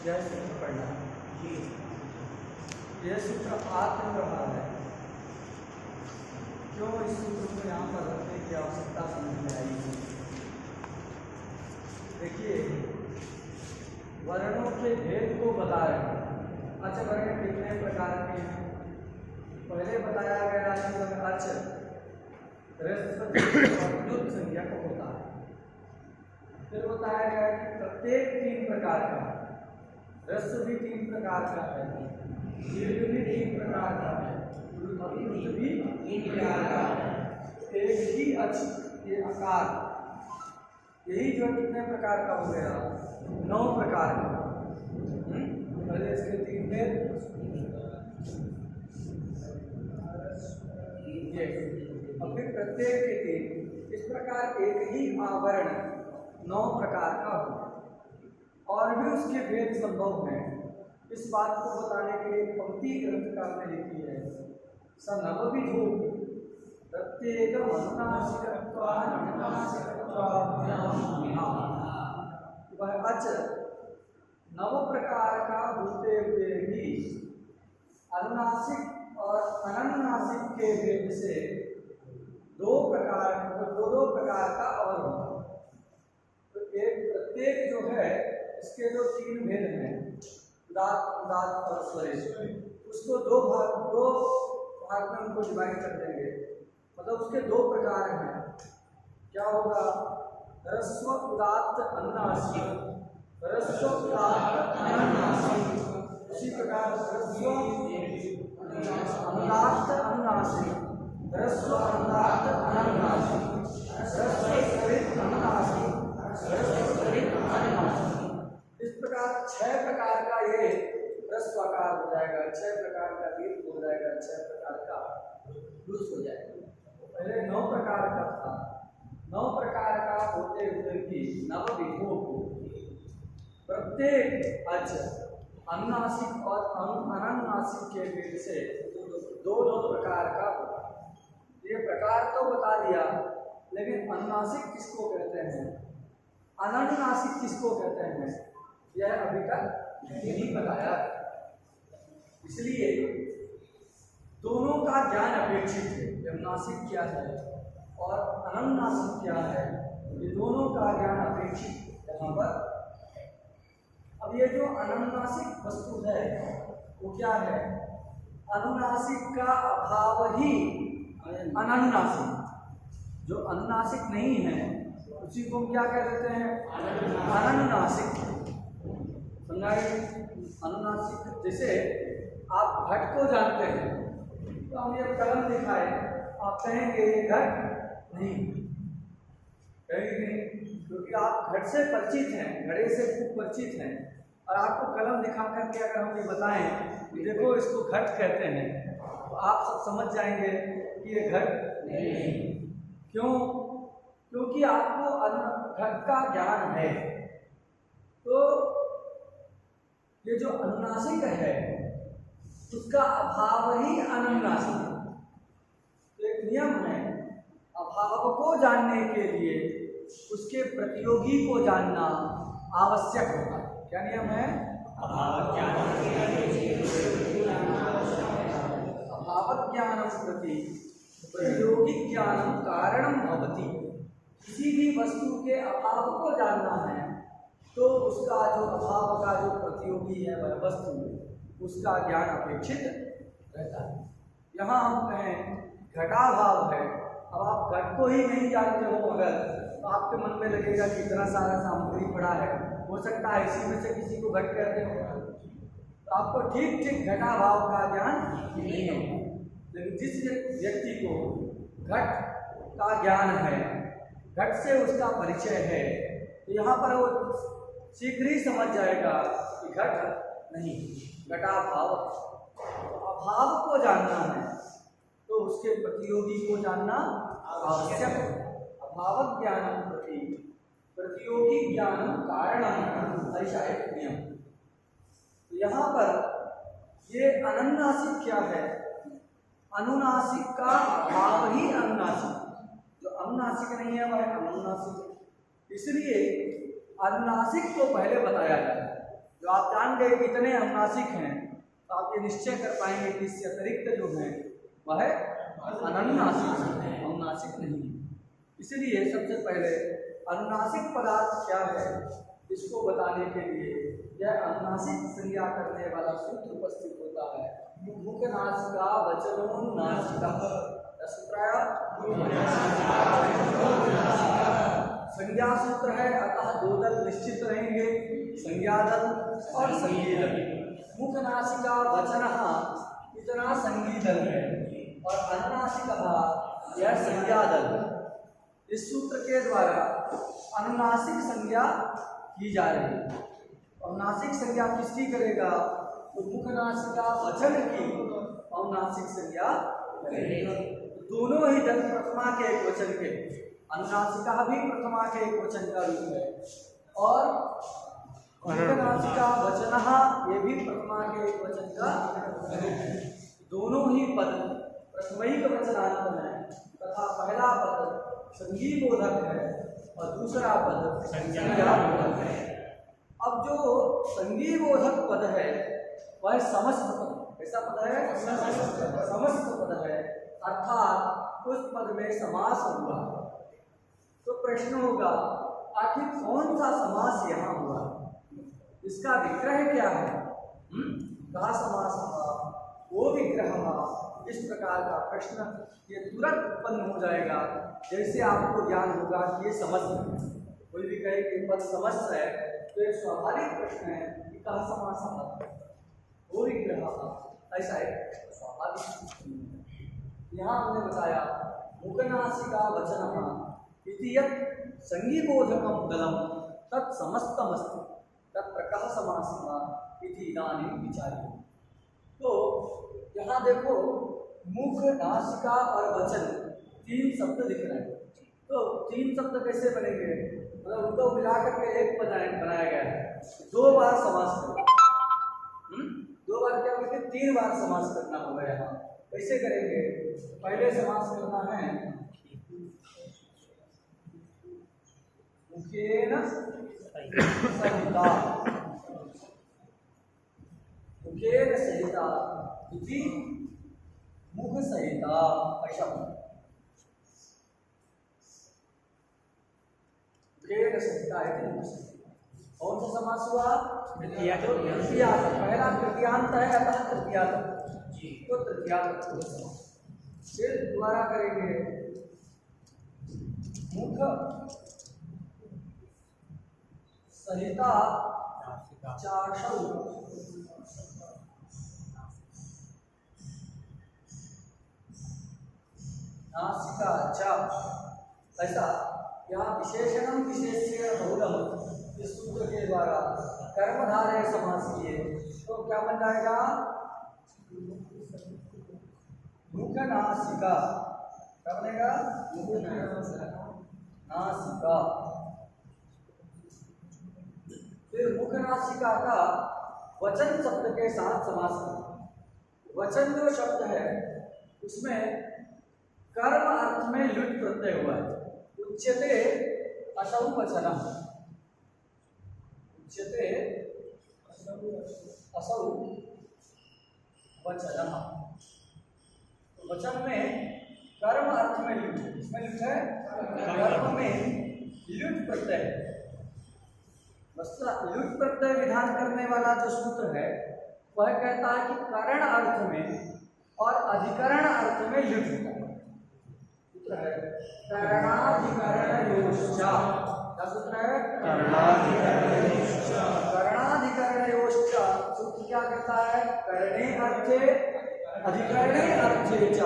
यह सूत्र पढ़ना यह सूत्र आत्म रहा है। क्यों इस सूत्र को यहाँ पर रखने की आवश्यकता समझ में आई है? देखिए, वर्णों के भेद को बता रहे हैं। अच्छा, वर्ण कितने प्रकार के हैं? पहले बताया गया कि अच ऋत्व संज्ञक होता है। फिर बताया गया कि प्रत्येक 3 प्रकार का, रस्व भी 3 प्रकार का है, दीर्घ भी 3 प्रकार का है, अभिरुद्ध भी 3 प्रकार का है। एक ही अच ये आकार, यही जो कितने प्रकार का हो गया? 9 प्रकार का। पहले इसके 3 भेद, अब फिर प्रत्येक के 3। इस प्रकार एक ही आवरण 9 प्रकार का हो और भी उसके भेद संभव हैं। इस बात को बताने के लिए पंक्ति ग्रंथकार ने लिखी है, स नवविधो प्रत्येक वह अच 9 प्रकार का होते हुए भी अनुनासिक और अननुनासिक के भेद से 2 प्रकार का और होता। तो एक प्रत्येक जो है इसके जो 3 भेद हैं, उदात्त, उदात्त और स्वरेश, उसको 2 भाग में उनको डिवाइड कर देंगे। मतलब उसके 2 प्रकार हैं। क्या होगा? ह्रस्व उदात्त अनुनासिक, ह्रस्व उदात्त अनुनासिक। उसी प्रकार ह्रस्व अनुदात्त अनुनासिक, ह्रस्व अनुदात्त अनुनासिक, ह्रस्व स्वरित अनुनासिक, ह्रस्व स्वरित अनुनासिक। इस प्रकार 6 प्रकार का ये ह्रस्व आकार हो जाएगा, 6 प्रकार का दीर्घ हो जाएगा, 6 प्रकार का लुस हो जाएगा। पहले 9 प्रकार का था। 9 प्रकार का होते हुए भी नवविधो को प्रत्येक अच अनुनासिक और अननुनासिक के भेद से 2 प्रकार का होगा। ये प्रकार तो बता दिया, लेकिन अनुनासिक किसको कहते हैं, अननुनासिक किसको कहते हैं, यह अभी तक नहीं बताया। इसलिए दोनों का ज्ञान अपेक्षित है। अनुनासिक क्या है और अननुनासिक क्या है, ये दोनों का ज्ञान अपेक्षित यहाँ पर। अब ये जो अनुनासिक वस्तु है वो क्या है? अनुनासिक का अभाव ही अननुनासिक। जो अनुनासिक नहीं है उसी को हम क्या कह देते हैं? अननुनासिक। समझाइए, अनुनासिक। जैसे आप घट को जानते हैं, तो हम ये कलम दिखाए, आप कहेंगे ये घट नहीं, कहेंगे नहीं, क्योंकि आप घट से परिचित हैं, घड़े से खूब परिचित हैं। और आपको कलम दिखा करके अगर हम ये बताएं कि देखो इसको घट कहते हैं, तो आप सब समझ जाएंगे कि ये घट नहीं। क्यों? क्योंकि आपको घट का ज्ञान है। तो ये जो अनुनासिक है उसका अभाव ही अनुनासिक है। तो एक नियम है, अभाव को जानने के लिए उसके प्रतियोगी को जानना आवश्यक होता है। क्या नियम है? अभाव ज्ञानम प्रति प्रतियोगी ज्ञानम कारणम भवति। किसी भी वस्तु के अभाव को जानना है तो उसका जो अभाव का जो प्रतियोगी है वह वस्तु, उसका ज्ञान अपेक्षित रहता है। यहाँ हम कहें घटाभाव है, अब आप घट को ही नहीं जानते हो अगर, तो आपके मन में लगेगा कि इतना सारा सामग्री पड़ा है, हो सकता है इसी में से किसी को घट कहते हो, तो आपको ठीक ठीक घटाभाव का ज्ञान नहीं होगा। लेकिन जिस व्यक्ति को घट का ज्ञान है, घट से उसका परिचय है, तो यहाँ पर वो शीघ्र ही समझ जाएगा कि घट नहीं, घटाभाव। अभाव को जानना है तो उसके प्रतियोगी को जानना आवश्यक है। अभाव ज्ञानम प्रति प्रतियोगी ज्ञानम कारणम, ऐसा एक नियम। तो यहाँ पर ये अनुनासिक क्या है? अनुनासिक का अभाव ही अनुनासिक, जो अनुनासिक नहीं है वह अनुनासिक। इसलिए अनुनासिक को पहले बताया जाए। जो आप जान गए कितने अनुनासिक हैं तो आप ये निश्चय कर पाएंगे कि इससे अतिरिक्त जो है वह अनुनासिक है, अनुनासिक नहीं। इसलिए सबसे पहले अनुनासिक पदार्थ क्या है इसको बताने के लिए यह अनुनासिक संज्ञा करने वाला सूत्र उपस्थित होता है। मुख नासिका वचनोन्नासिका, संज्ञा सूत्र है, अतः दो दल निश्चित रहेंगे, संज्ञा दल और संज्ञी दल। मुख नासिका वचन इतना संज्ञी दल है और अनुनासिका यह संज्ञा दल। इस सूत्र के द्वारा अनुनासिक संज्ञा की जा रही है। अनुनासिक संज्ञा किसकी करेगा? तो मुख नासिका वचन की अनुनासिक संज्ञा करेगा। दोनों ही दल प्रथमा के एक वचन के, अनुनासिका भी प्रथमा के एक वचन का रूप है और मुखनासिका वचनः ये भी प्रथमा के एक वचन का रूप है। दोनों ही पद प्रथमैक वचनांत है तथा पहला पद संज्ञी बोधक है और दूसरा पद संज्ञा बोधक है। अब जो संज्ञी बोधक पद है वह समस्त पद, कैसा पद है? समस्त पद है, अर्थात उस पद में समास हुआ। तो प्रश्न होगा आखिर कौन सा समास यहाँ हुआ, इसका विग्रह क्या है? कहा समास हुआ, वो विग्रह हुआ। इस प्रकार का प्रश्न ये तुरंत उत्पन्न हो जाएगा जैसे आपको ज्ञान होगा कि ये समस्त है। कोई भी कहे कि पद समस्त है तो एक स्वाभाविक प्रश्न है कि कहा समास हुआ, वो विग्रह, ऐसा एक स्वाभाविक। यहाँ हमने बताया मुखनासिका वचनः इति यत् संज्ञीबोधकं दलं तत् समस्तमस्ति तत्र कः समासः इति इदानीं विचार्यते। तो यहाँ देखो मुख, नासिका और वचन तीन शब्द दिख रहे हैं। तो तीन शब्द कैसे बनेंगे? मतलब उनको मिलाकर के एक बनाया गया है। दो बार समास करो, दो बार क्या बोलते? तीन बार समास करना होगा। यहाँ कैसे करेंगे? पहले समास करना है मुखेन सहिता, मुखेन सहिता इति मुख सहिता ऐसा। मुखेन सहिता इति मुख सहिता कौन सा समास हुआ? तृतीया। पहला तृतीयांत है अतः तृतीयांत, तो तृतीयांत समास। फिर दोबारा करेंगे मुख सहिता चाशौ, नासिका च, ऐसा। यहाँ विशेषणम विशेषण बहुलम इस सूत्र के द्वारा कर्मधारय समास किए तो क्या बन जाएगा? मुख नासिका, क्या बनेगा? मुख नासिका। फिर मुख नासिका का वचन शब्द के साथ समास करना। वचन जो शब्द है उसमें कर्म अर्थ में लुट प्रत्यय हुआ है। उच्यते असौ वचनः, उच्यते असौ वचनः। वचन में कर्म अर्थ में लुट, इसमें लुट है कर्म में लुट प्रत्यय। लुट प्रत्यय विधान करने वाला जो सूत्र है वह कहता है कि करण अर्थ में और अधिकरण अर्थ में लुट होता है। सूत्र है करणाधिकरणयोश्च, क्या सूत्र है? करणाधिकरणयोश्च। सूत्र क्या कहता है? करणे अर्थे अधिकरणे अर्थे च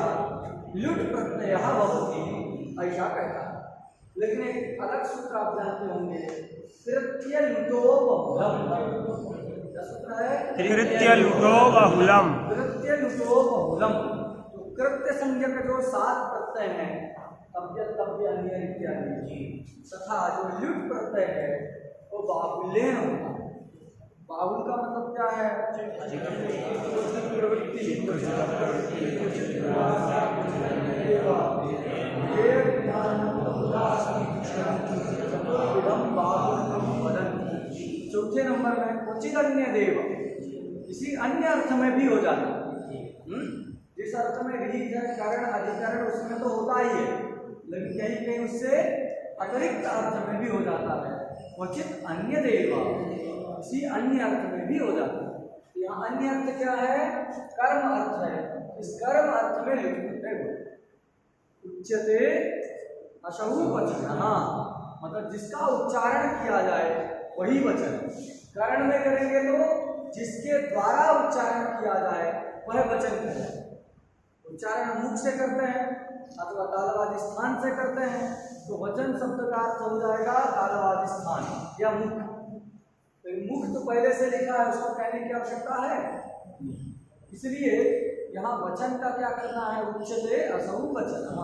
लुट प्रत्ययः भवति, ऐसा कहता है। लेकिन एक अलग सूत्र आप जानते होंगे कृत्य लुटो बहुलम, क्या सूत्र है? कृत्य लुटो बहुलम। कृत्य लुटो बहुलम, तो कृत्य संज्ञक जो 7 प्रत्यय हैं, तब्य तब्य अन्य इत्यादि, तथा जो लुट प्रत्यय है वो बाहुल्येन होता है। बाहुल का मतलब क्या है? प्रवृत्ति। चौथे नंबर में क्वचित अन्य देव, किसी अन्य अर्थ में भी हो जाता है। जिस अर्थ में विहित है कारण अधिकरण उसमें तो होता ही है, लेकिन कहीं कहीं उससे अतिरिक्त अर्थ में भी हो जाता है। क्वचित अन्य देव, किसी अन्य अर्थ में भी हो जाता है। यहाँ अन्य अर्थ क्या है? कर्म अर्थ है। इस कर्म अर्थ में लिखते हुए उच्यते अशहु वचनः, मतलब जिसका उच्चारण किया जाए वही वचन। कर्ण में करेंगे तो जिसके द्वारा उच्चारण किया जाए वह वचन कहलाए। उच्चारण मुख से करते हैं अथवा तालवादी स्थान से करते हैं तो वचन शब्द का अर्थ हो जाएगा तालवादी स्थान या मुख। तो मुख तो पहले से लिखा है, उसको कहने की आवश्यकता है, इसलिए यहाँ वचन का क्या करना है? उच्चते असहु वचनः,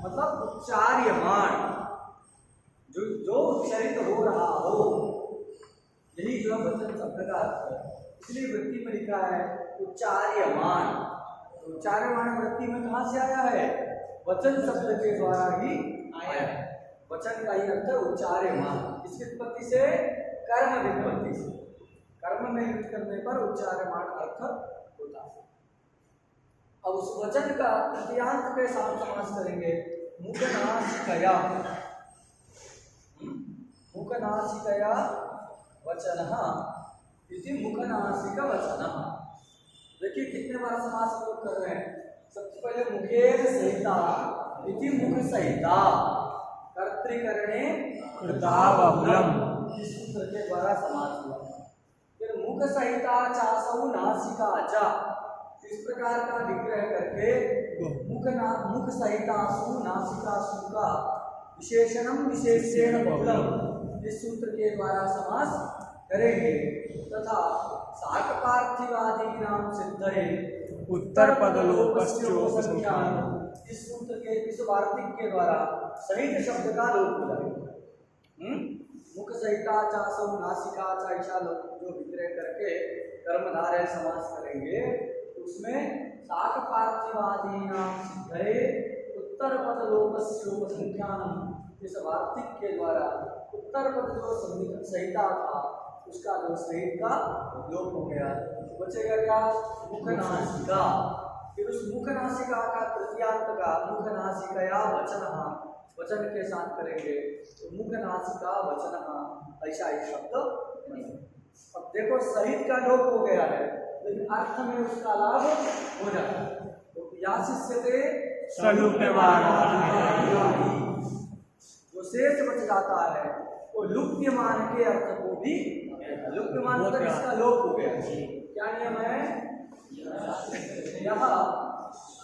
मतलब उच्चार्यमान, जो उच्चारित हो रहा हो, यही जो वचन शब्द का अर्थ है। इसलिए वृत्ति में लिखा है उच्चार्यमान। उच्चार्यमान वृत्ति में कहाँ से आया है? वचन शब्द के द्वारा ही आया है। वचन का ही अर्थ है उच्चार्यमान। इसकी उत्पत्ति से कर्म व्युत्पत्ति से, कर्म में युक्त करने पर उच्चार्यमान अर्थ होता है। अब उस वचन का तृतीयांत के साथ समास करेंगे मुखनासिकया। मुखनासिकया वचनः इति मुखनासिक वचनः। देखिए कितने बार समास हम लोग कर रहे हैं। सबसे पहले मुखेन सहिता इति मुख सहिता, कर्तृकरणे कृता बहुलम, इस सूत्र के द्वारा समास हुआ। फिर मुख सहिता चासौ नासिका च, इस प्रकार का विग्रह करके मुख सहितासु नासिकासु का विशेषणम विशेषेण बहुलम, इस सूत्र के द्वारा समास करेंगे। तथा साक पार्थिवादि नाम सिद्धये उत्तर पदलोपस्योपसंख्यान, इस सूत्र के इस वार्तिक के द्वारा सहित शब्द का लोप हो जाएगा। मुख सहिता चासौ नासिका च, ऐसा जो विग्रह करके कर्मधारय समास करेंगे उसमें साक पार्थिवादि नाम सिद्धये उत्तर पदलोपस्योपसंख्यान, इस वार्तिक के द्वारा उत्तर पद जो संहिता था उसका जो सहित का लोप हो गया, बचेगा क्या? मुखनासिका। फिर उस मुखनासिका का तृतीयांत का मुखनासिकया वचनः, वचन के साथ करेंगे तो मुखनासिका वचनः, ऐसा एक शब्द बनेगा। अब देखो सहित का लोप हो गया है लेकिन अर्थ में उसका लाभ हो जाता है। तो यासिष्यते सलुप्यमान, जो शेष बच जाता है वो लुप्यमान के अर्थ को भी, लुप्यमान मतलब इसका लोप हो गया। क्या नियम है? यहाँ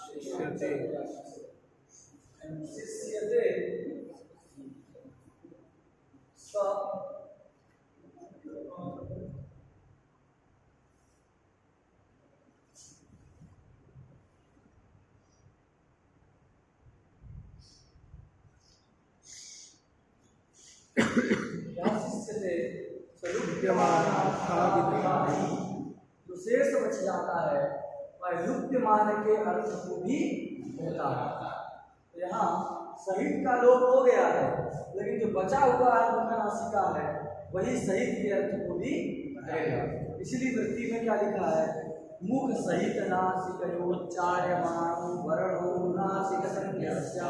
शिष्यते जो शेष बच जाता है वह लुप्यमान के अर्थ को भी होता है। तो यहाँ सहित का लोप हो गया है लेकिन जो बचा हुआ है मुखनासिका है वही सहित के अर्थ को भी कहेगा। इसलिए वृत्ति में क्या लिखा है? मुख सहित नासिकयोच्चार्यमाणो वर्णो नासिक संज्ञस्य।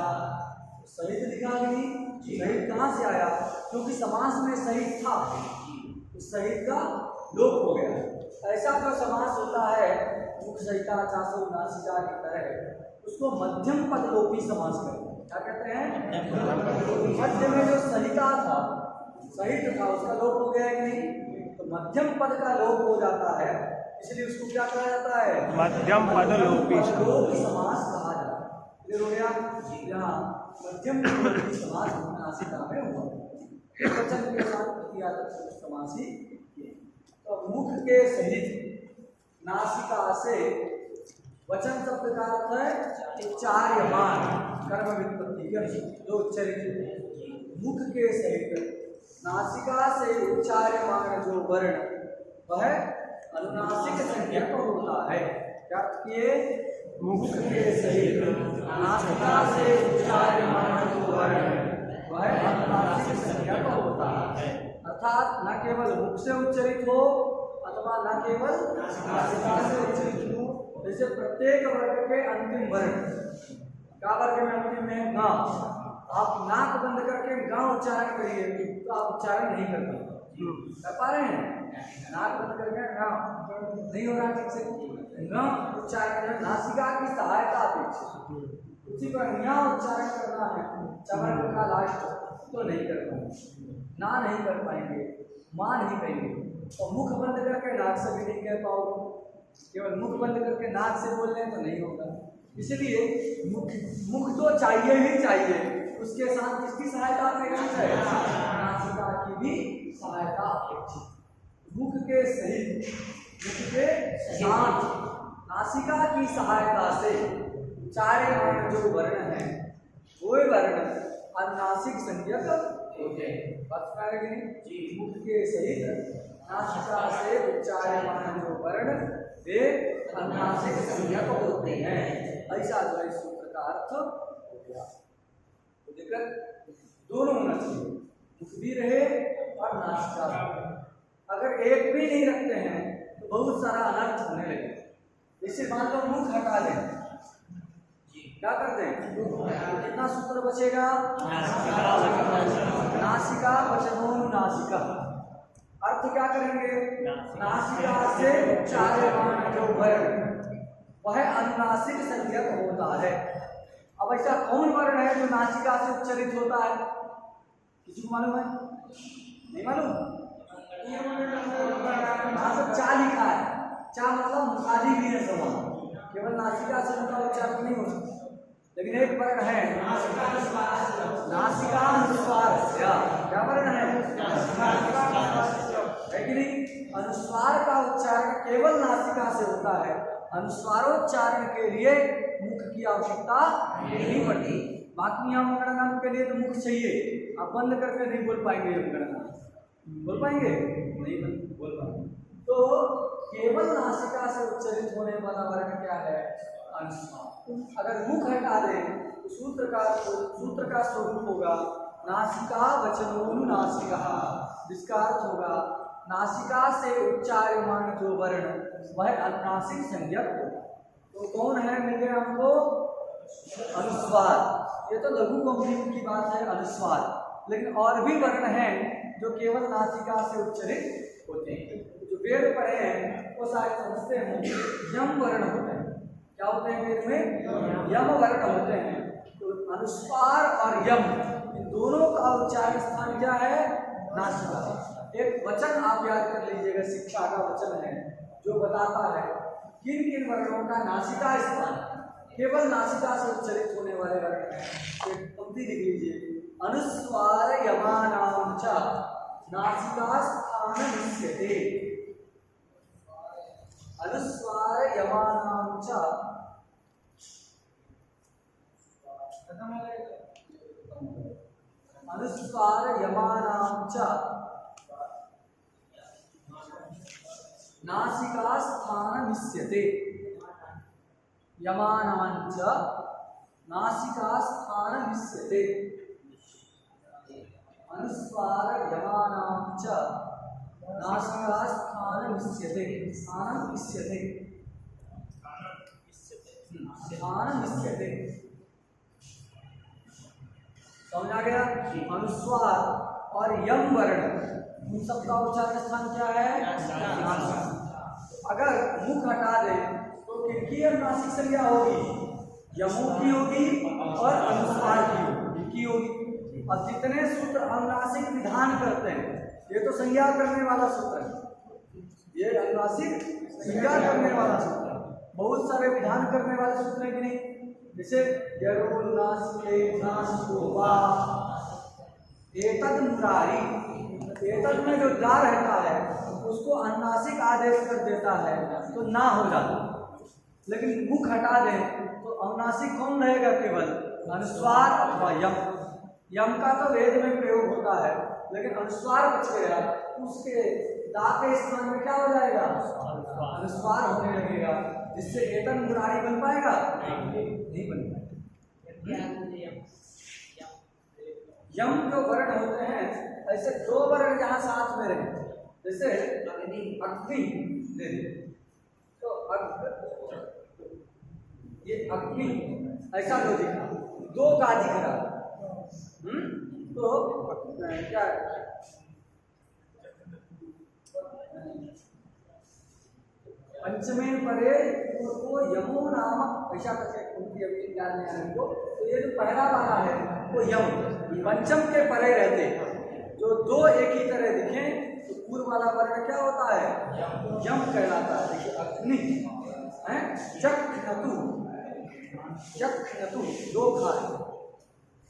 सहित लिखा नहीं, सहित कहाँ से आया? क्योंकि समास में सहित था, उस सहित का लोप हो गया। ऐसा जो समास होता है मुख सहिता चासौ नासिका की तरह, उसको मध्यम पद लोपी समास करते हैं। क्या कहते हैं? मध्य में जो सहिता था, सहित था, उसका लोप हो गया है कि नहीं? तो मध्यम पद का लोप हो जाता है, इसलिए उसको क्या कहा जाता है? मध्यम पद लोपी समास कहा जाता है। क्लियर हो गया? यहाँ मध्यम लोपी समास नासिका में हुआ। वचन के साथ किया तत्पुरुष समासी किए। तो मुख के सहित नासिका से वचन शब्द का अर्थ है उच्चार्यमान कर्म व्युत्पत्ति के अनुसार जो उच्चरित। मुख के सहित नासिका से उच्चार्यमान जो वर्ण वह अनुनासिक संज्ञक होता है। क्या किए? मुख के सहित नासिका से उच्चार्यमान जो वर्ण वह अनुनासिक संज्ञक होता है। अर्थात न केवल मुख से उच्चरित हो अथवा न केवल नासिका से उच्चरित हो। जैसे प्रत्येक वर्ग के अंतिम वर्ण, क्या वर्ग में अंतिम है? ग। आप नाक बंद करके ग उच्चारण करिए तो आप उच्चारण नहीं कर पा रहे हैं। नाक बंद करके ग नहीं हो रहा ठीक से, ग उच्चारण नासिका की सहायता अपेक्षित। उसी पर यहाँ उच्चारण करना है, चमड़ का लास्ट तो नहीं कर पाएंगे, ना नहीं कर पाएंगे, माँ नहीं कहेंगे। और मुख बंद करके नाक से भी नहीं कह पाओगे, केवल मुख बंद करके नाक से बोल रहे हैं तो नहीं होगा। इसलिए मुख तो चाहिए ही चाहिए, उसके साथ किसकी सहायता अपेक्षित है? नासिका की भी सहायता अपेक्षित। मुख के सहित, मुख के साथ नासिका की सहायता से उच्चार्यमान जो वर्ण है वो वर्ण अनुनासिक संज्ञक होते हैं। बात समझ रहे हैं? मुख के सहित नासिका से उच्चार्यमान जो वर्ण वे अनुनासिक संज्ञक होते हैं। ऐसा जो इस सूत्र का अर्थ हो गया। तो देखकर दोनों होना चाहिए, मुख भी रहे और नासिका भी। अगर एक भी नहीं रखते हैं तो बहुत सारा अनर्थ होने लगे। जैसे मान लो मुख हटा दें, क्या करते हैं? कितना सूत्र बचेगा? नासिका वचनोनुनासिका। अर्थ क्या करेंगे? नासिका से उच्चार्यमान जो वर्ण वह अनुनासिक संज्ञक होता है। अब ऐसा कौन वर्ण है जो नासिका से उच्चरित होता है? किसी को मालूम है? नहीं मालूम? यहाँ पर चा लिखा है, चा मतलब मुखादि भी है सवाल, केवल नासिका से उनका उच्चारण नहीं हो सकता। लेकिन एक वर्ण है नासिका अनुस्वार, क्या वर्ण है? कि नहीं? अनुस्वार का उच्चारण केवल नासिका से होता है। अनुस्वारोच्चारण के लिए मुख की आवश्यकता नहीं पड़ती। बाकी यहाँ मंगड़नाम के लिए तो मुख चाहिए, आप बंद करके नहीं बोल पाएंगे। मंगड़नाम बोल पाएंगे? नहीं बोल पाएंगे। तो केवल नासिका से उच्चरित होने वाला वर्ण क्या है? अनुस्वार। अगर मुख हटा दें तो सूत्र का स्वरूप होगा नासिका वचनोनुनासिका, जिसका अर्थ होगा नासिका से उच्चार्यमान जो वर्ण वह अनुनासिक संज्ञक होगा। तो कौन है मिल गया हमको? अनुस्वार। ये तो लघु गंभीर की बात है अनुस्वार, लेकिन और भी वर्ण हैं जो केवल नासिका से उच्चरित होते हैं। जो वेद पढ़े हैं वो सारे समझते हैं यम वर्ण होते हैं। क्या होते हैं वेद में? यम वर्ण होते हैं। तो अनुस्वार और यम इन दोनों का उच्चारण स्थान क्या है? नासिका। एक वचन आप याद कर लीजिएगा, शिक्षा का वचन है जो बताता है किन किन वर्णों का नासिका स्थान, केवल नासिका से उच्चरित होने वाले वर्ण हैं। एक पंक्ति लिख लीजिए, अनुस्वार यमानां च नासिका स्थान निश्यते। अनुस्वार यमानां च अनुस्वार यमानां च नासिका स्थान निश्यते। यमानां च नासिका स्थान निश्यते। अनुस्वार यमानां च नासिका स्थान निश्यते। स्थान निश्यते, स्थान निश्यते। समझ आ गया? अनुस्वार और यम वर्ण उन सब का उच्चारण स्थान क्या है? अगर मुख हटा दें तो किनकी अनुनासिक संज्ञा होगी? यमों की होगी और अनुस्वार की होगी। अब जितने सूत्र अनुनासिक विधान करते हैं, ये तो संज्ञा करने वाला सूत्र है, ये अनुनासिक संज्ञा करने वाला सूत्र है। बहुत सारे विधान करने वाले सूत्र है कि नहीं? जैसे यरोनासिके नासिको वा एतद मुरारी, एतद में जो दा रहता है उसको अनुनासिक आदेश कर देता है तो ना हो जाता, लेकिन मुख हटा दें तो अनुनासिक कौन रहेगा? केवल अनुस्वार अथवा यम। यम का तो वेद में प्रयोग होता है, लेकिन अनुस्वार बच गया, उसके दा के स्थान में क्या हो जाएगा? अनुस्वार होने लगेगा, जिससे एतद मुरारी बन पाएगा? नहीं बन पाएगा। यम जो वर्ण होते हैं, ऐसे दो वर्ण जहां साथ में रहे, जैसे अग्नि दे दे तो ये अग्नि ऐसा दो दिखा, दो का दिख रहा, तो क्या है? पंचमे परे वो यमो नाम ऐसा करके उनकी अभी ज्ञान में आने को, तो ये जो पहला वाला है वो यम, पंचम के परे रहते, जो दो एक ही तरह दिखे तो पूर्व वाला वर्ण क्या होता है? यम कहलाता है। देखिए अग्नि है, चक्रतु, चक्रतु दो खा,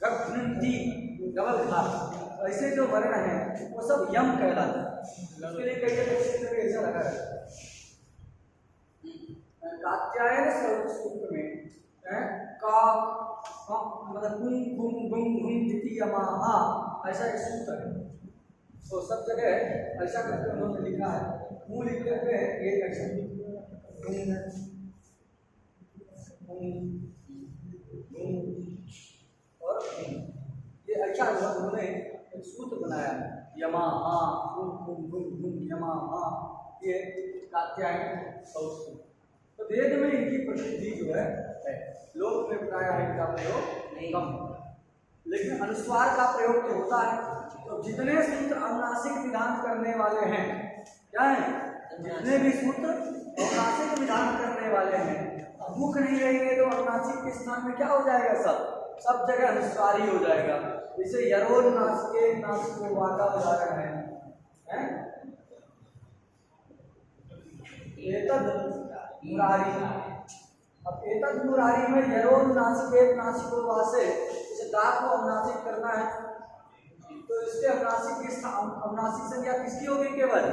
गग्नंती डबल खा, ऐसे जो वर्ण है वो सब यम कहलाता है। उसके लिए कई जगह ऐसा लगा है कात्यायन सूत्र में का मतलब गुम गुम गुम गुम द्वितीय महा ऐसा एक सूत्र है, तो सब जगह ऐसा करके उन्होंने लिखा है। मुंह लिख करके एक ऐसा और ये अच्छा उन्होंने एक सूत्र बनाया, यमा हा गुम गुम गुम गुम यमा हा, ये कात्यायन सूत्र। तो वेद में इनकी प्रसिद्धि जो है लोक में प्रायः इनका प्रयोग कम, लेकिन अनुस्वार का प्रयोग तो होता है। तो जितने सूत्र अनुनासिक विधान करने वाले हैं, क्या है? जितने भी सूत्र अनुनासिक विधान करने वाले हैं, मुख नहीं रहेंगे तो अनुनासिक के स्थान में क्या हो जाएगा? सब जगह अनुस्वार ही हो जाएगा। जैसे यरोन नासिके नासिको वाका उदाहरण है? एतद मुरारी, अब एतद मुरारी में यरोन नासिके नासिको वासे, जैसे दा को अनुनासिक करना है तो इसके अनुनासिक संज्ञा किसकी होगी? केवल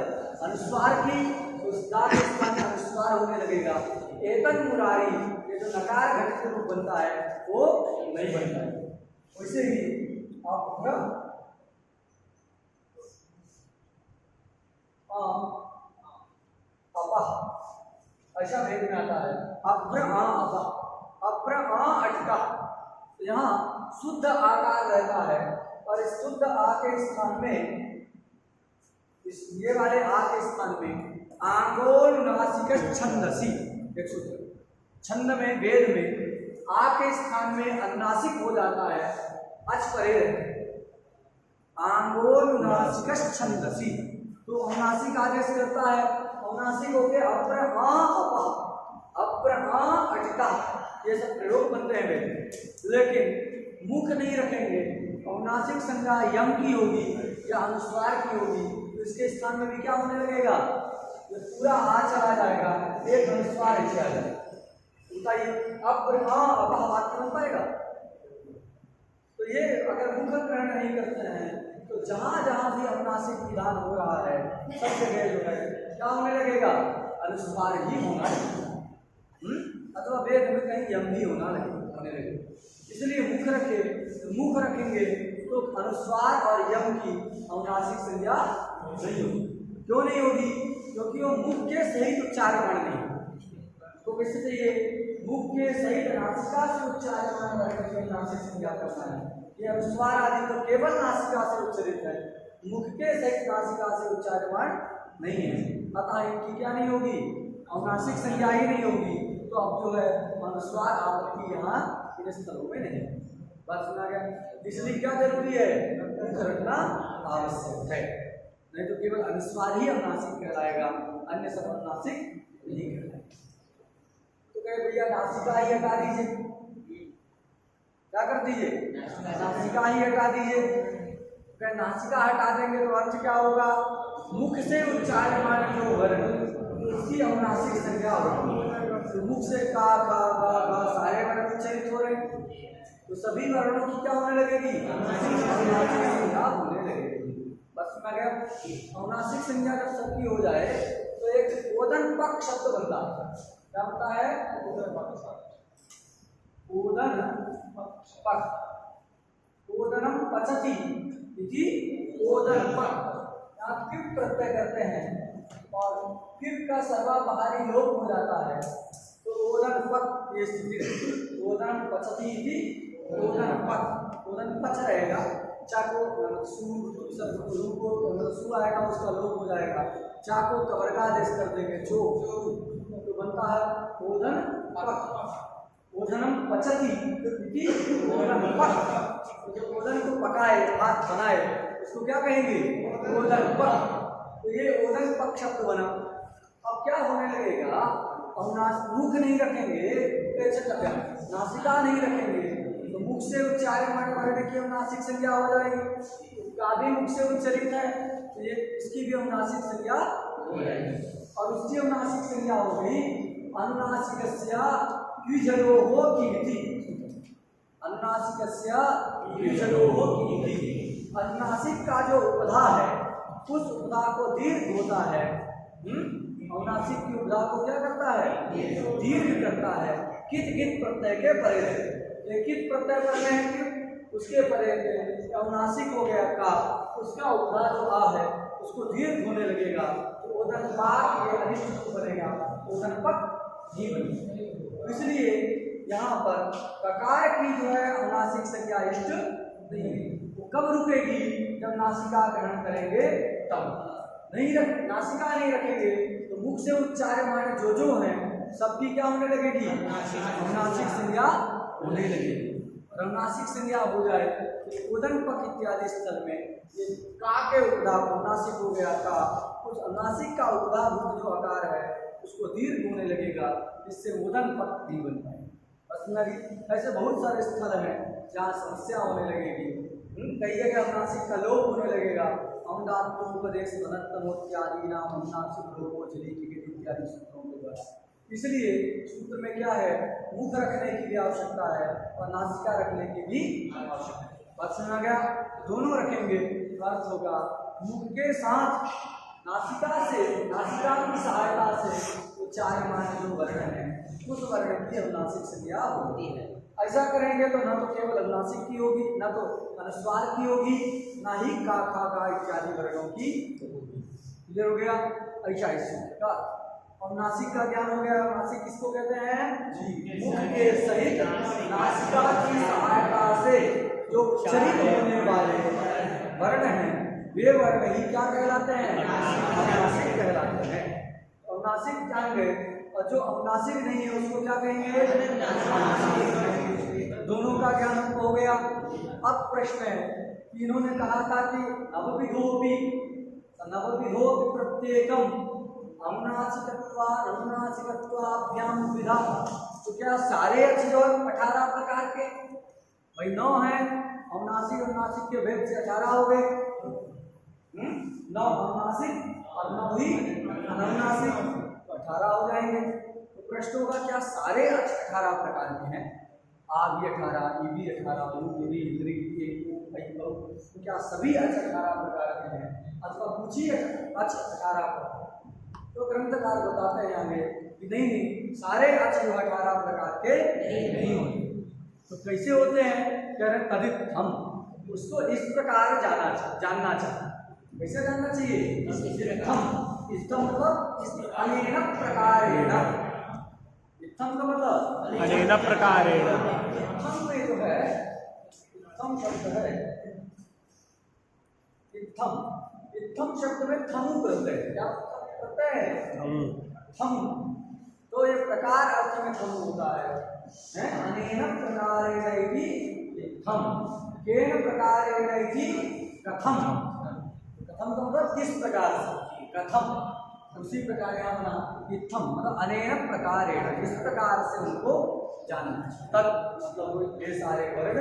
अनुस्वार की, तो दा के स्थान में अनुस्वार होने लगेगा। एतद मुरारी, ये जो नकार घटित रूप बनता है वो नहीं बनता है। वैसे ही आप ऐसा वेद में आता है अभ्र आ अपा, अभ्र आ अटका, तो यहाँ शुद्ध आकार रहता है और इस शुद्ध आ के स्थान में, इस ये वाले आ के स्थान में आंगोल नासिक छंदसी, एक सूत्र छंद में वेद में आ के स्थान में अनुनासिक हो जाता है, अच परे रहते, आंगोल नासिक छंदसी, तो अनुनासिक आदेश करता है, अनुनासिक हो गए अप्र आ अपा, अप्र आ अटका, ये सब प्रयोग बनते हैं वेद। लेकिन मुख नहीं रखेंगे, अनुनासिक संज्ञा यम की होगी या अनुस्वार की होगी, तो इसके स्थान में भी क्या होने लगेगा? ये पूरा आ चला जाएगा, एक अनुस्वार ही आ जाएगा। बताइए अप्र आ अपा वाक्य बन पाएगा? तो ये अगर मुख ग्रहण नहीं करते हैं तो जहां जहां भी अनुनासिक विधान हो रहा है सब जगह जो है क्या होने लगेगा? अनुस्वार ही होना है, अथवा वेद में कहीं यम भी होने लगेगा। इसलिए मुख रखे, मुख रखेंगे तो अनुस्वार और यम की अनुनासिक संज्ञा नहीं होगी। क्यों नहीं होगी? क्योंकि वो मुख के सहित उच्चारण नहीं, तो कैसे चाहिए? मुख के सहित नासिका से उच्चारण करके नासिक संज्ञा करना है। ये अनुस्वार आदि तो केवल नासिका से उच्चरित है, मुख के सहित नासिका से उच्चारण नहीं है, अतः इनकी क्या नहीं होगी? अनुनासिक संज्ञा ही नहीं होगी। तो अब जो है अनुस्वार आपत्ति यहाँ इन स्थलों में नहीं। बात सुना गया? इसलिए क्या जरूरी है? मुख रखना आवश्यक है, नहीं तो केवल अनुस्वार ही अनुनासिक कहलाएगा, अन्य सब अनुनासिक नहीं कहलाएगा। तो कहे भैया नासिका ही हटा दीजिए, क्या कर दीजिए? नासिका ही हटा दीजिए। अगर नासिका हटा देंगे तो अर्थ क्या होगा? मुख से उच्चारण जो वर्ण उसकी अनुनासिक संज्ञा होगी। तो मुख से का खा गा गा सारे वर्ण उच्चरित हो रहे हैं, तो सभी वर्णों की क्या होने लगेगी? अनुनासिक संज्ञा होने लगेगी। बस में गया। अनुनासिक संज्ञा जब सबकी हो जाए तो एक ओदन पक शब्द बनता है। क्या बनता है? ओदन पक। ओदनम पचति इति ओदन पक। आप किप प्रत्यय करते हैं और किप का सर्वापहारी लोप हो जाता है तो ओदन पक ये स्थिति। ओदन पचति इति ओदन पक। ओदन पच रहेगा, चाको सु आएगा उसका लोप हो जाएगा, चाको कवर्गादेश कर देंगे चो तो बनता है ओदन पक। ओदनम पचति इति ओदन पक। जो ओदन को पकाए हाथ बनाए उसको क्या कहेंगे? ओदन पक। तो ये ओदन पक शब्द बना। अब क्या होने लगेगा? अब मुख नहीं रखेंगे नासिका नहीं रखेंगे तो मुख से उच्चारण करने की अनुनासिक संज्ञा हो जाएगी। आदि मुख से उच्चरित है तो ये इसकी भी अनुनासिक संज्ञा हो जाएगी। और उसकी अनुनासिक संज्ञा हो गई अनुनासिकस्य द्विजलोहो कीति। अनुनासिकस्य द्विजलोहो कीति। अनुनासिक का जो उपधा है उस उपधा को दीर्घ होता है। अनुनासिक की उपधा को क्या करता है? दीर्घ करता है। कित कित प्रत्यय के परे है। कित प्रत्यय पर हैं उसके परे अनुनासिक हो गया का, उसका उपधा जो आ है उसको दीर्घ होने लगेगा तो ओदन पाक ये अनिष्ट बनेगा, ओदन पक ही बनेगा। इसलिए यहाँ पर ककार की जो है अनुनासिक संज्ञा इष्ट नहीं है। वो कब रुकेगी? जब नासिका ग्रहण करेंगे तब। नहीं रख नासिका नहीं रखेंगे तो मुख से उच्चार्यमाण जो हैं सबकी क्या होने लगेगी? अनुनासिक संज्ञा होने लगेगी। और अनुनासिक संज्ञा हो जाए तो उदन पक इत्यादि स्थल में ये का के उपधा अनुनासिक हो गया का, उस अनुनासिक का उपधा भूत जो आकार है उसको दीर्घ होने लगेगा, इससे उदन पक भी बनता है। ऐसे बहुत सारे स्थल हैं जहाँ समस्या होने लगेगी। कई जगह अनुनासिक का लोप होने लगेगा। अमदात्मोपदेश बनत्तमोत्यादि नाम अनुनासिक लोपो चली इत्यादि सूत्रों के द्वारा। इसलिए सूत्र में क्या है? मुख रखने की भी आवश्यकता है और नासिका रखने की भी आवश्यकता है। बात समझ गया? दोनों रखेंगे तो अर्थ होगा मुख के साथ नासिका से, नासिका की सहायता से उच्चार्यमान जो वर्ण है उस वर्ण की अनुनासिक संज्ञा होती है। ऐसा करेंगे तो ना तो केवल अनुनासिक की होगी, ना तो अनुस्वार की होगी, ना ही का खा का इत्यादि वर्णों की होगी। क्लियर हो गया? ऐसा इस सूत्र का अनुनासिक का ज्ञान हो गया। अनुनासिक किसको कहते हैं? मुख के सहित नासिका की सहायता से जो उच्चरित होने वाले वर्ण हैं वे वर्ण ही क्या कहलाते हैं? अनुनासिक कहलाते हैं। अनुनासिक जान गए और जो अनुनासिक नहीं है उसको क्या कहेंगे? दोनों का ज्ञान हमको हो गया। अब प्रश्न है कि इन्होंने कहा था कि नवविधोपि प्रत्येकम अनुनासिकत्वाभ्याम विधा। तो क्या सारे अक्षर 18 प्रकार के? भाई 9 है। अनुनासिक के भेद से 18 हो गए। 9 अनुनासिक और 9 ही अनुनासिक तो 18 हो जाएंगे। तो प्रश्न होगा क्या सारे अक्षर 18 प्रकार के हैं? आ भी 18, ई भी 18, उ भी, इंद्री तो क्या सभी अक्षर 18 प्रकार के हैं अथवा कुछ ही अक्षर 18 प्रकार? तो ग्रंथकार बताते हैं आगे कि नहीं सारे अक्षर 18 प्रकार के नहीं होते। तो कैसे होते हैं? कह रहे तदित हम उसको इस प्रकार जानना चाहिए। कैसे जानना चाहिए? हम इस्तम मतलब अनेन प्रकारेण। इत्थम का मतलब अनेन प्रकारेण। इत्थम में जो है इत्थम शब्द है, इत्थम शब्द में थमु करते हैं। क्या करते हैं? थम। तो ये प्रकार अर्थ में थम होता है। अनेन प्रकारेण इत्थम, केन प्रकारेण इति कथम। कथम का मतलब किस प्रकार से, कथम। उसी प्रकार यहाँ बना इत्थम मतलब अनेन प्रकारेण, इस प्रकार से उनको जानना। तत् मतलब ये सारे वर्ण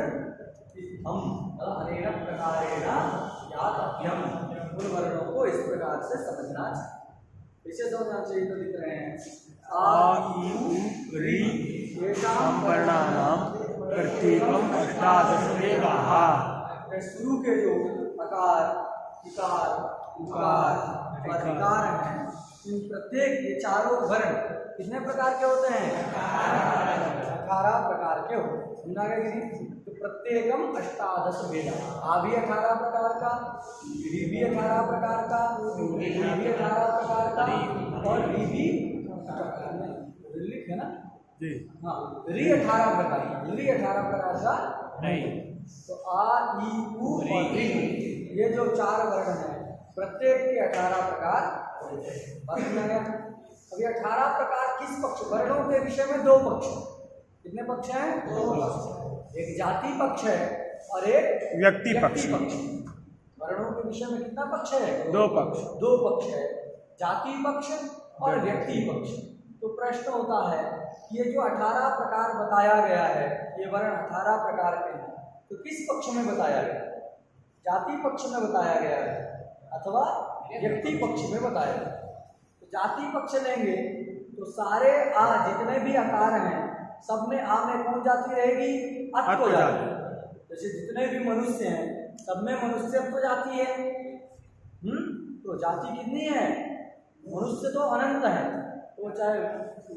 इत्थम मतलब अनेन प्रकारेण ज्ञातव्यम, उन वर्णों को इस प्रकार से समझना चाहिए। इसे समझना चाहिए तो लिख रहे हैं आ ई उ री एषां वर्णानां प्रत्येकम 18 शुरू के जो प्रकार इकार, उकार और विकार हैं, इन प्रत्येक ये चारों वर्ण कितने प्रकार के होते हैं? 18 प्रकार के होते हैं। समझा गया कि नहीं? तो प्रत्येकम 18 भेद, आ भी 18 प्रकार का, री भी 18 प्रकार का, री भी 18 प्रकार का और री भी लिख है ना जी। हाँ, री 18 प्रकार, री 18 प्रकार का नहीं। तो आ, ई, उ और री, ये जो 4 वर्ण हैं प्रत्येक के 18 प्रकार होते हैं। बात समझ गया? अभी 18 प्रकार किस पक्ष? वर्णों के विषय में 2 पक्ष। कितने पक्ष हैं? 2 पक्ष। एक जाति पक्ष है और एक व्यक्ति पक्ष। वर्णों के विषय में कितना पक्ष है? 2 पक्ष। 2 पक्ष है, जाति पक्ष और व्यक्ति पक्ष। तो प्रश्न होता है कि ये जो 18 प्रकार बताया गया है, ये वर्ण 18 प्रकार के हैं, तो किस पक्ष में बताया गया? जाति पक्ष में बताया गया है अथवा व्यक्ति पक्ष में बताया गया? तो जाति पक्ष लेंगे तो सारे आ जितने भी आकार हैं सब में आ में कौन जाति रहेगी? अत्व जाति। जैसे जितने भी मनुष्य हैं सब में मनुष्यत्व जाति है। तो जाति कितनी है? मनुष्य तो अनंत है, वो चाहे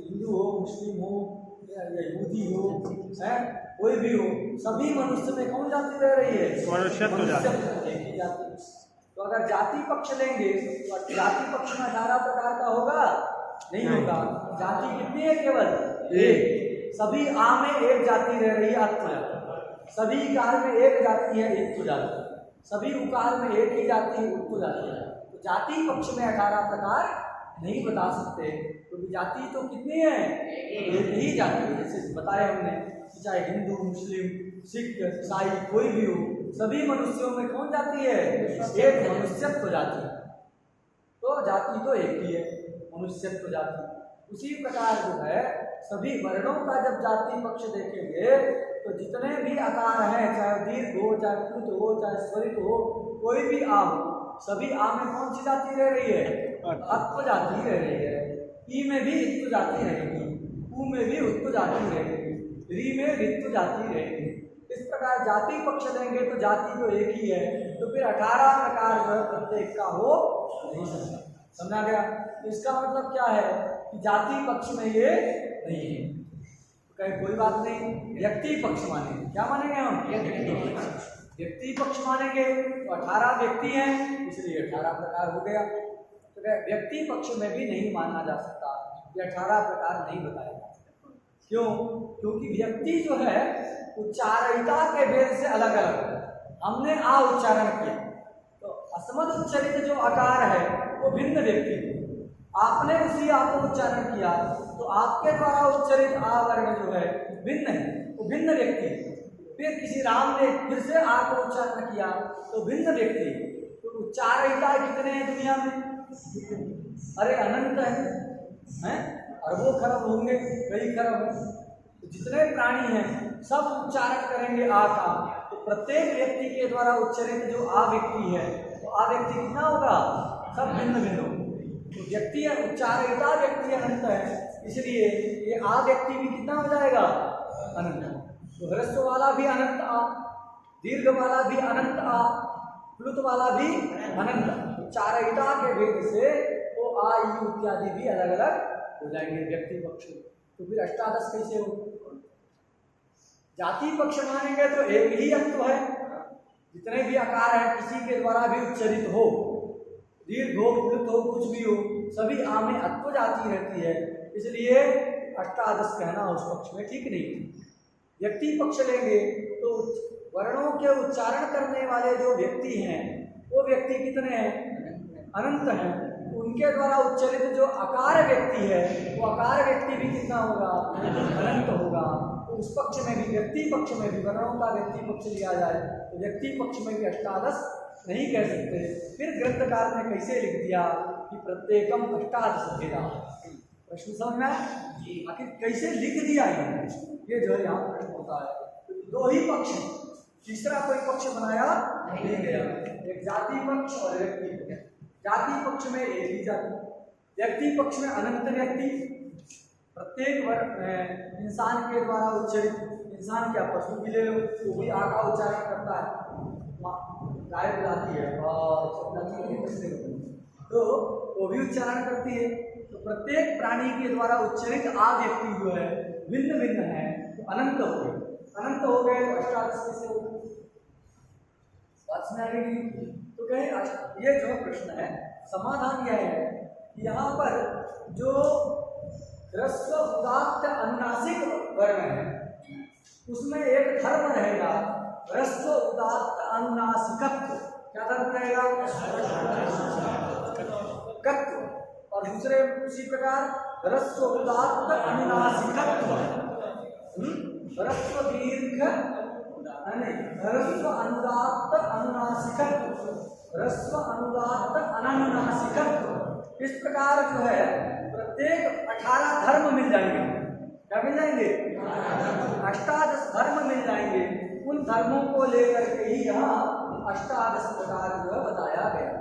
हिंदू हो, मुस्लिम हो या यहूदी हो, है कोई भी हो, सभी मनुष्य में कौन जाति रह रही है? मनुष्यत्व जाति। एक ही जाति। तो अगर जाति पक्ष लेंगे तो जाति पक्ष में 18 प्रकार का होगा? नहीं होगा। जाति कितनी है? केवल एक। सभी आ में एक जाति रह रही है, अत्व जाति। सभी इकार में एक जाति है, एक तो जाति। सभी उकार में एक ही जाति है, उत्तो जाति है। तो जाति पक्ष में 18 प्रकार नहीं बता सकते, क्योंकि तो जाति तो कितनी है? एक ही जाति है। जैसे बताया हमने, चाहे हिंदू, मुस्लिम, सिख, ईसाई कोई भी हो, सभी मनुष्यों में कौन जाति है? एक मनुष्यत्व जाति। तो जाति तो एक ही है, मनुष्यत्व जाति। उसी प्रकार जो है सभी वर्णों का जब जाति पक्ष देखेंगे तो जितने भी आकार हैं, चाहे दीर्घ हो, चाहे प्लुत हो, चाहे स्वरित हो, कोई भी आ हो, सभी आ में कौन सी जाति रह रही है? अत्व जाति रह रही है। ई में भी इत्व जाति रहेगी, उ में भी उत्व जाति रहेगी, री में ऋत्व जाति रहेगी। इस प्रकार जाति पक्ष लेंगे तो जाति जो एक ही है, तो फिर 18 प्रकार जो है प्रत्येक का हो नहीं सकता। समझा गया? तो इसका मतलब क्या है कि जाति पक्ष में ये नहीं है। तो कहीं कोई बात नहीं, व्यक्ति पक्ष मानेंगे। क्या मानेंगे हम? व्यक्ति पक्ष मानेंगे तो 18 व्यक्ति हैं, इसलिए 18 प्रकार हो गया। तो व्यक्ति पक्ष में भी नहीं माना जा सकता, ये 18 प्रकार नहीं बताया जा सकता। क्यों? क्योंकि व्यक्ति जो है उच्चारणिता के भेद से अलग अलग है। हमने आ उच्चारण किया तो अस्मद उच्चरित जो आकार है वो भिन्न व्यक्ति है। आपने उसी आ को उच्चारण किया तो आपके द्वारा उच्चरित आ वर्ण जो है भिन्न है, वो भिन्न व्यक्ति है। फिर किसी राम ने फिर से आ को उच्चारण किया तो भिन्न व्यक्ति है। तो उच्चारणिता कितने हैं दुनिया में? अरे अनंत है, अरबों खरब होंगे, कई खरब है। तो जितने प्राणी हैं सब उच्चारण करेंगे आ का, तो प्रत्येक व्यक्ति के द्वारा उच्चरित जो आ व्यक्ति है तो आ व्यक्ति कितना होगा? सब भिन्न भिन्न होंगे। तो व्यक्ति उच्चारणिता व्यक्ति अनंत है, इसलिए ये आ व्यक्ति भी कितना हो जाएगा? अनंत। तो ह्रस्व वाला भी अनंत आ, दीर्घ वाला भी अनंत आ, प्लुत वाला भी अनंत। उच्चारणिता के भेद से वो आ, ई इत्यादि भी अलग अलग हो जाएंगे व्यक्ति पक्ष। तो फिर 18 कैसे हो? जाति पक्ष मानेंगे तो एक ही अत्व है, जितने भी आकार है किसी के द्वारा भी उच्चरित हो, दीर्घ हो, प्लुत हो, कुछ भी हो, सभी आ में अत्व जाति रहती है, इसलिए 18 कहना उस पक्ष में ठीक नहीं। व्यक्ति पक्ष लेंगे तो वर्णों के उच्चारण करने वाले जो व्यक्ति हैं वो व्यक्ति कितने हैं? अनंत हैं। उनके द्वारा उच्चरित जो आकार व्यक्ति है वो आकार व्यक्ति भी कितना होगा? अनंत होगा। तो उस पक्ष में भी, व्यक्ति पक्ष में भी वर्णों का व्यक्ति पक्ष लिया जाए तो व्यक्ति पक्ष में भी 18 नहीं कह सकते। फिर ग्रंथकार ने कैसे लिख दिया कि प्रत्येकम 18 भेदा। प्रश्न समझ में आखिर कैसे लिख दिया ये जो है यहाँ प्रश्न होता है। 2 ही पक्ष, तीसरा कोई पक्ष बनाया नहीं गया। एक जाति पक्ष और व्यक्ति पक्ष। जाति पक्ष में एक ही जाति, व्यक्ति पक्ष में अनंत व्यक्ति, प्रत्येक इंसान के द्वारा उच्चरित, इंसान क्या पशु भी ले लो वो भी आ का उच्चारण करता है, गाय बुलाती है तो वो भी उच्चारण करती है। तो प्रत्येक प्राणी के द्वारा उच्चरित आ व्यक्ति जो है भिन्न भिन्न है, तो अनंत हो गए। अनंत हो गए तो अष्टादश कैसे हो गए? बात सुना रही। तो कहीं ये जो प्रश्न है समाधान यह है कि यहाँ पर जो ह्रस्व उदात्त अनुनासिक वर्ण है उसमें एक धर्म रहेगा ह्रस्व उदात्त अनुनासिकत्व। क्या धर्म रहेगा? कत्व। और दूसरे उसी प्रकार ह्रस्व उदात्त अनुनासिकत्व, ह्रस्व दीर्घ ह्रस्व अनुदात्त अनुनासिकत्व, ह्रस्व अनुदात्त अननुनासिकत्व। इस प्रकार जो है प्रत्येक 18 धर्म मिल जाएंगे। क्या मिल जाएंगे? अष्टादश धर्म मिल जाएंगे। उन धर्मों को लेकर के ही यहाँ अष्टादश प्रकार जो है बताया गया,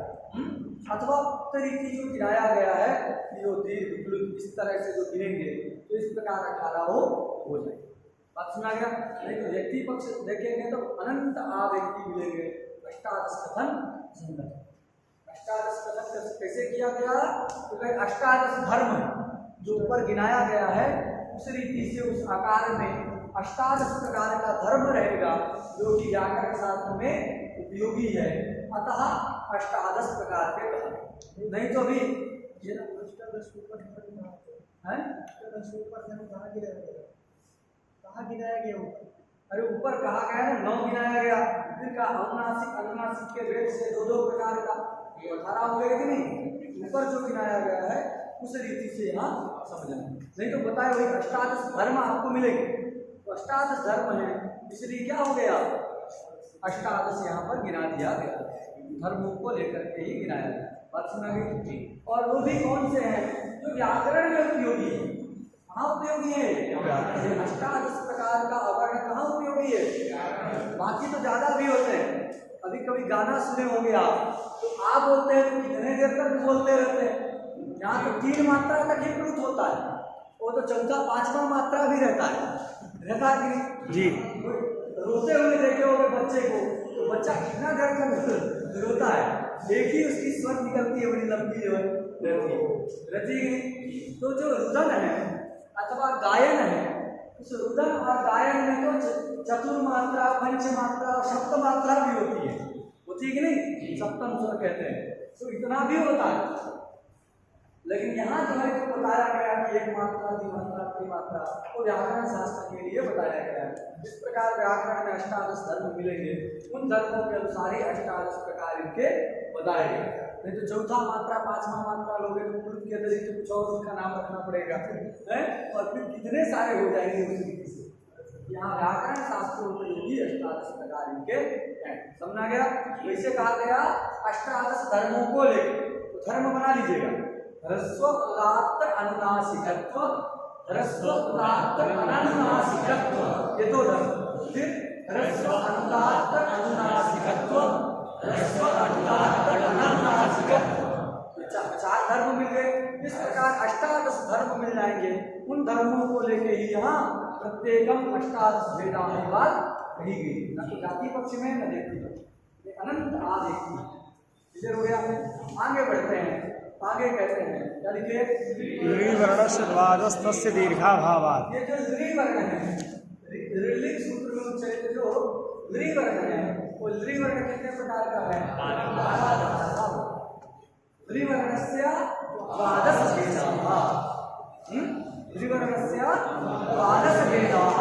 अथवा तरीके जो गिराया गया है कि जो दीर्घ इस तरह से जो गिरेंगे तो इस प्रकार 18 हो जाएंगे। बात सुना गया? नहीं तो व्यक्ति पक्ष देखेंगे तो अनंत आ व्यक्ति मिलेंगे। अष्टादश कथन संगत। अष्टादश कथन कैसे किया गया? तो अष्टादश धर्म जो ऊपर गिनाया गया है उस रीति से उस आकार में अष्टादश प्रकार का धर्म रहेगा जो कि व्याकरण शास्त्र में उपयोगी है, अतः अष्टादश प्रकार के कहा। नहीं तो भी ये अष्टादश ऊपर कहाँ गिनाया गया? ऊपर अरे ऊपर कहा गया ना 9 गिनाया गया, फिर का अनुनासिक अनुनासिक के भेद से 2 प्रकार का 18 हो गए कि नहीं? ऊपर जो गिनाया गया है उस रीति से यहाँ समझना। नहीं तो बताए वही अष्टादश धर्म आपको मिलेंगे। तो अष्टादश धर्म है इसलिए क्या हो गया? अष्टादश यहाँ पर गिना दिया गया, धर्मों को लेकर के ही गिनाया गया। बात सुना गई? और वो भी कौन से हैं जो व्याकरण में उपयोगी है? कहाँ उपयोगी है? अष्टादश प्रकार का अवर्ण कहाँ उपयोगी है? बाकी तो ज्यादा भी होते हैं। अभी कभी गाना सुने होंगे आप, तो आप बोलते हैं तो कितने देर तक बोलते रहते हैं। यहाँ तो 3 मात्रा तक ही प्रयुक्त होता है, वो तो चौथा 5वां मात्रा भी रहता है कि जी। रोते हुए देखे होंगे बच्चे को, तो बच्चा कितना देर तक रोता है, एक ही उसकी स्वर निकलती है, बड़ी लंबी जो है रहती। तो जो रुदन है अथवा गायन है, उस रुदन और गायन में तो चतुर्मात्रा, पंचमात्रा और सप्तमात्रा भी होती है कि नहीं? सप्तम स्वर कहते हैं, तो इतना भी होता है। लेकिन यहाँ जो है जो बताया गया कि 1 मात्रा, 2 मात्रा, 3 मात्रा, तो व्याकरण शास्त्र के लिए बताया गया है। इस प्रकार व्याकरण में अष्टादश धर्म मिलेंगे, उन धर्मों के अनुसार ही अष्टादश प्रकार इनके बताए गए। नहीं तो चौथा मात्रा, 5वां मात्रा लोगे तो पूर्व के तरीके कुछ और उसका नाम रखना पड़ेगा है, और फिर कितने सारे हो जाएंगे उस तरीके से। यहाँ व्याकरण शास्त्रों में ही अष्टादश प्रकार इनके हैं। समझा गया? वैसे कहा गया अष्टादश धर्मों को लेकर, तो धर्म बना लीजिएगा ह्रस्व उदात्त अनुनासिकत्व, ह्रस्व उदात्त अननुनासिकत्व, ये 2 धर्म। फिर ह्रस्व अनुदात्त अनुनासिकत्व, ह्रस्व अनुदात्त अननुनासिकत्व, 4 धर्म मिल गए। इस प्रकार अष्टादश धर्म मिल जाएंगे। उन धर्मों को लेके ही यहाँ प्रत्येकम अष्टादश भेदा की बात कही गई, न तो जाति पक्ष में न व्यक्ति पक्ष, अनंत आ देखती। क्लियर हो गया? आगे बढ़ते हैं। आगे कहते हैं क्या लिखे? वर्णस्य द्वादशस्य दीर्घाभावात्। ये जो लृ वर्ण है, ऋलिक सूत्र में उच्चारित जो लृ वर्ण है, वो लृ वर्ण कितने प्रकार का है? 12। लृ वर्णस्य द्वादश भेदाः, लृ वर्णस्य द्वादश भेदाः,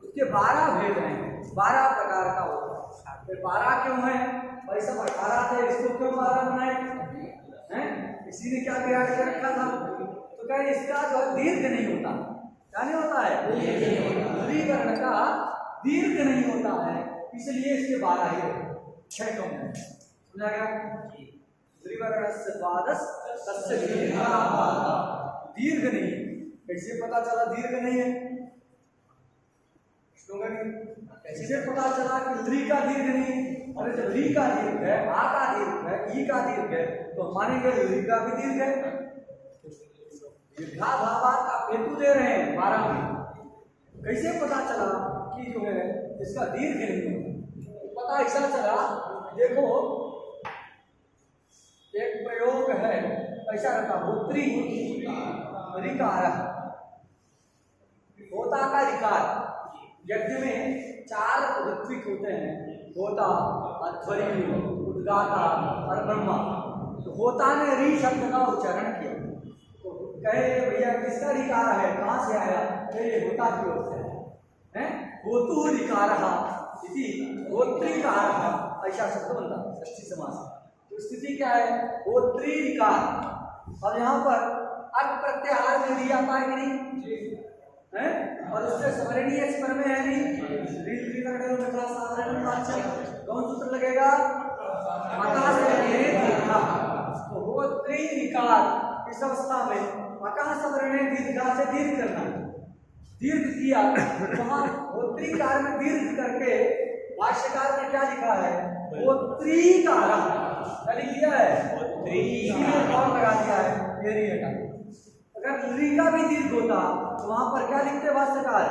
उसके 12 भेद हैं, 12 प्रकार का होता है। फिर 12 क्यों है? भाई सब 18 थे, इसको क्यों 12 बनाए हैं? इसी ने क्या बिगाड़ के रखा था? तो कहे इसका जो दीर्घ नहीं होता। क्या नहीं होता है? लृ वर्ण का दीर्घ नहीं होता है, इसलिए इसके 12 ही 6 कम है। समझा गया? लृ वर्णस्य द्वादश तस्य दीर्घाभावात्। दीर्घ नहीं, कैसे पता चला दीर्घ नहीं है? कैसे पता चला कि लृ का दीर्घ नहीं? अरे जब लृ का दीर्घ है, आ का दीर्घ है, ई का दीर्घ है, तो मानेंगे लृ का भी दीर्घ है। दीर्घाभावात् आप हेतु दे रहे हैं 12 में, कैसे पता चला कि जो है इसका दीर्घ नहीं है? पता ऐसा चला देखो एक प्रयोग है ऐसा रहता, होत्री रिकार, होता का रिकार। यज्ञ में 4 ऋत्विक होते हैं, होता, अध्वर्यु, उद्गाता और ब्रह्मा। तो होता ने री शब्द का उच्चारण किया, तो कहे भैया किसका रिकार है, कहाँ से आया, तो ये होता की ओर से है। होतु रिकारः इति होत्रिकारः ऐसा शब्द बनता है षष्ठी समास। तो स्थिति क्या है, होत्री रिकार। और यहाँ पर अर्थ प्रत्याहार में री आता है कि नहीं है, और उससे स्मरणीय स्वर में है नहीं, कौन सूत्र लगेगा, आकाश तो होत्री रिकार। इस अवस्था में आकाश वर्णे दीर्घा से दीर्घ करना, दीर्घ किया वहां होत्रीकार में दीर्घ करके भाष्यकार ने क्या लिखा है, होत्रीकार लिखा है, कौन लगा दिया है, ये नहीं हटा। अगर ली का भी दीर्घ होता तो वहां पर क्या लिखते भाष्यकार,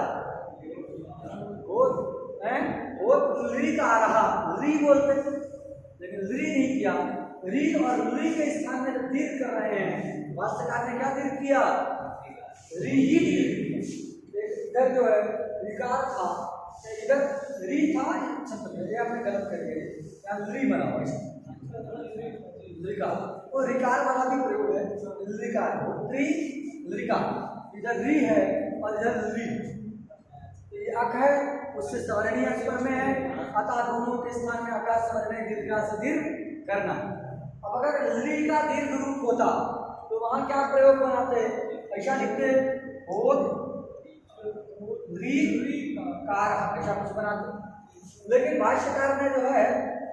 री बोलते, लेकिन ली नहीं किया। री और ली के स्थान में जब दीर्घ कर रहे हैं, भाष्यकार ने क्या दीर्घ किया, री ही दीर्घ। इधर जो है विकार था, इधर री था, ये आपने गलत कर दिया, यहाँ ली बना हुआ है, और रिकार वाला भी प्रयोग है, रिकार, इधर री है और इधर ली। ये अक है, उससे स्वर्णीय स्वर में है, अतः दोनों के स्थान में आकाश स्वर्णीय दीर्घा से दीर्घ करना। अब अगर ली का दीर्घ रूप होता तो वहां क्या प्रयोग बनाते, ऐसा लिखते, होत री कार, ऐसा कुछ बनाते। लेकिन भाष्यकार ने जो है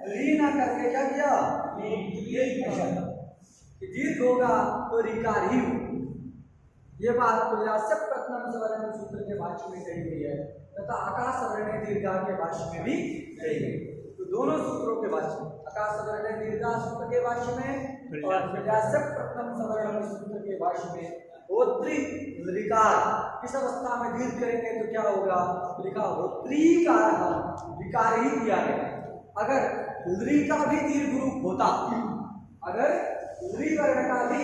री ना करके क्या किया, ये दीर्घ होगा तो रिकार ही हो। ये बात तुल्यास्य प्रथम सवर्ण सूत्र के भाष्य में कही गई है तथा आकाश सवर्ण दीर्घा के भाष्य में भी कही गई। तो दोनों सूत्रों के भाष्य में, आकाश सवर्ण दीर्घा सूत्र के भाष्य में और तुल्यास्य प्रथम सवर्ण सूत्र के भाष्य में होत्री रिकार। किस अवस्था में दीर्घ करेंगे तो क्या होगा, लिखा होत्रीकार, विकार ही किया गया। अगर ली का भी दीर्घ रूप होता, अगर ली वर्ण का भी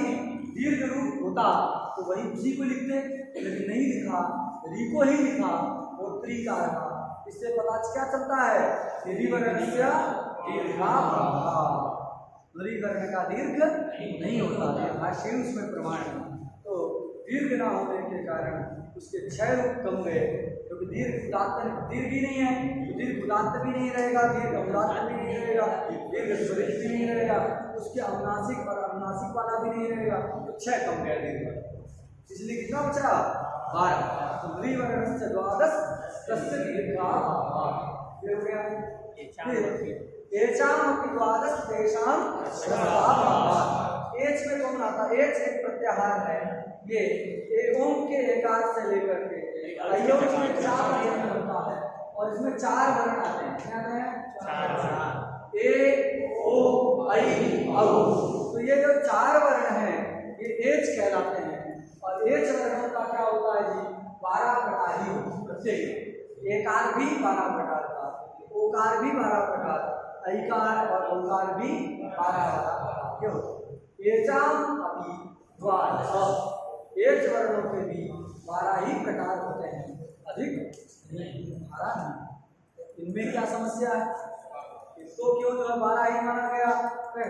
दीर्घ रूप होता तो वही उसी को लिखते, लेकिन नहीं लिखा, री को ही लिखा, होत्रीकार। इससे पता क्या चलता है, री वर्ण का दीर्घ नहीं होता है, भाष्य उसमें प्रमाण है। तो दीर्घ ना होने के कारण उसके 6 रूप कम गए, क्योंकि दीर्घ दीर्घ ही नहीं है, तो दीर्घ उदात्त भी नहीं रहेगा, दीर्घ उदात्त भी नहीं रहेगा, दीर्घ स्वरित भी नहीं रहेगा, उसके अनुनासिक और अनुनासिक वाला भी नहीं रहेगा, तो 6 कम गया दीर्घ। इसलिए कितना बचा, 12। तो ली वर्ण से 12 तस्य दीर्घा ये हो गया। एचाम अपि 12 तेषाम एच में कौन आता, एच एक प्रत्याहार है, ये ओम के एकार से लेकर के अयोम में 4 वर्ण होता है और इसमें 4 वर्ण आते हैं, क्या आते हैं, 4 ए ओ आई औ। तो ये जो 4 वर्ण हैं ये एच कहलाते हैं। और एच वर्णों का क्या होता है जी, 12 प्रकार ही प्रत्येक, एकार भी 12 प्रकार का, ओकार भी 12 प्रकार, ऐकार और ओकार भी 12 प्रकार के होते हैं। एचाम अपि 12, एच वर्णों के भी 12 ही प्रकार होते हैं, अधिक नहीं, 12 नहीं। इनमें क्या समस्या है, इसको क्यों जो है 12 ही माना गया, क्या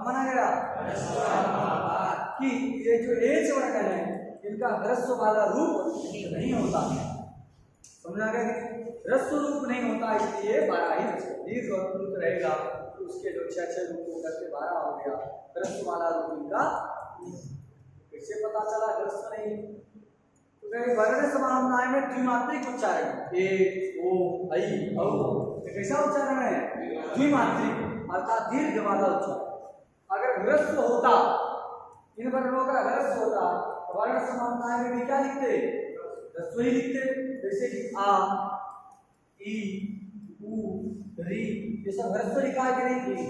माना गया कि ये जो एच वर्ण है इनका ह्रस्व वाला रूप नहीं होता है, समझा गया, ह्रस्व रूप नहीं होता, इसलिए 12 ही दीर्घ रूप रहेगा। तो उसके जो 6 रूप होकर के 12 हो गया, ह्रस्व वाला रूप इनका कैसे पता चला ह्रस्व नहीं, तो वर्ण समानाय में द्विमात्रिक उच्चारण, ए ओ ऐ औ, कैसा उच्चारण है, द्विमात्रिक अर्थात दीर्घ वाला उच्चारण। अगर ह्रस्व होता, इन वर्णों का ह्रस्व होता तो वर्ण समानताएं में भी क्या लिखते, ह्रस्व ही लिखते, जैसे कि आ ई उ री, ये सब ह्रस्व लिखा है कि नहीं।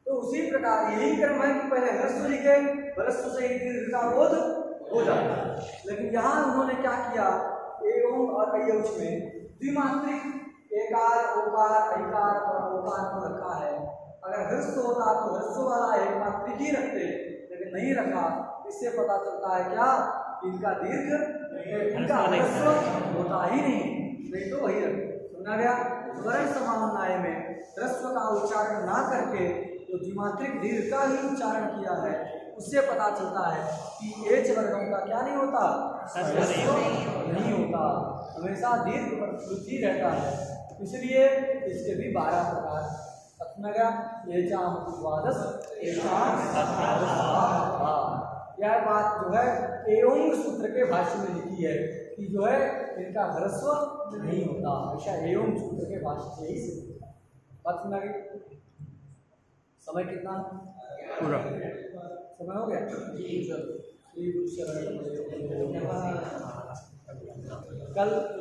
तो उसी प्रकार यही क्रम है कि पहले ह्रस्व लिखे, ह्रस्व से ही दीर्घ का बोध हो जाता है। लेकिन यहाँ उन्होंने क्या किया, एवं और अयौच में द्विमात्रिक एकार ओकार ऐकार और ओकार को रखा है। अगर ह्रस्व होता तो ह्रस्व वाला एक मात्रिक ही रखते, लेकिन नहीं रखा। इससे पता चलता है क्या, इनका दीर्घ इनका ह्रस्व होता ही नहीं तो वही रखते। सुना गया। वर्ण समान्वय में ह्रस्व का उच्चारण ना करके तो द्विमात्रिक दीर्घ का ही उच्चारण किया है, उससे पता चलता है कि एच वर्णों का क्या नहीं होता, नहीं होता, हमेशा दीर्घ पर वृद्धि रहता है। इसलिए इसके भी 12 प्रकार समझ गया। ये द्वादश यह बात जो है एवं सूत्र के भाष्य में लिखी है कि जो है इनका ह्रस्व नहीं होता, हमेशा एवं सूत्र के भाष्य से ही सिद्ध होता है। बात समझ गई। समय कितना पूरा समय हो गया। कल